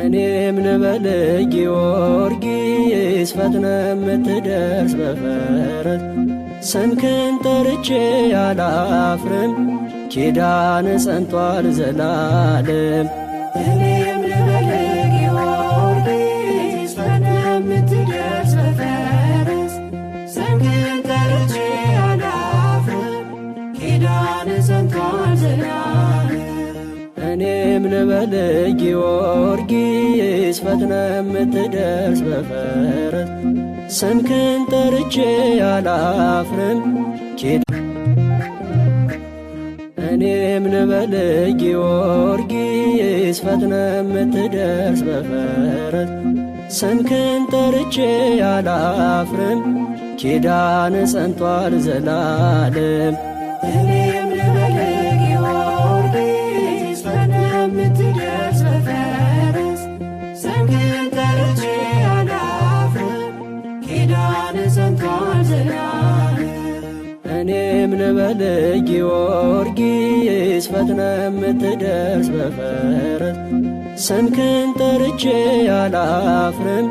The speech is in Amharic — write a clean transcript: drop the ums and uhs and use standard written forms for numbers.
እኔም ልበል ጊዮርጊስ ፈጥነ የምትደርስ በፈረስ ስምህን ጠርቼ አላፍርም ኪዳን ጸንቷል ዘላለም። እኔም ልበል ጊዮርጊስ ፈጥነ የምትደርስ በፈረስ ስምህን ጠርቼ አላፍርም ኪዳን ጸንቷል ዘላለም። እኔም ልበል ጊዮርጊስ ፈጥነ የምትደርስ በፈረስ ስምህን ጠርቼ አላፍርም እኔም ልበል ጊዮርጊስ ፈጥነ የምትደርስ በፈረስ ስምህን ጠርቼ አላፍርም ኪዳን ጸንቷል ዘላለም። እኔም ልበል ጊዮርጊስ ፈጥነ የምትደርስ በፈረስ ስምህን ጠርቼ አላፍርም ኪዳን ጸንቷል ዘላለም። እኔም ልበል ጊዮርጊስ ፈጥነ የምትደርስ በፈረስ ስምህን ጠርቼ አላፍርም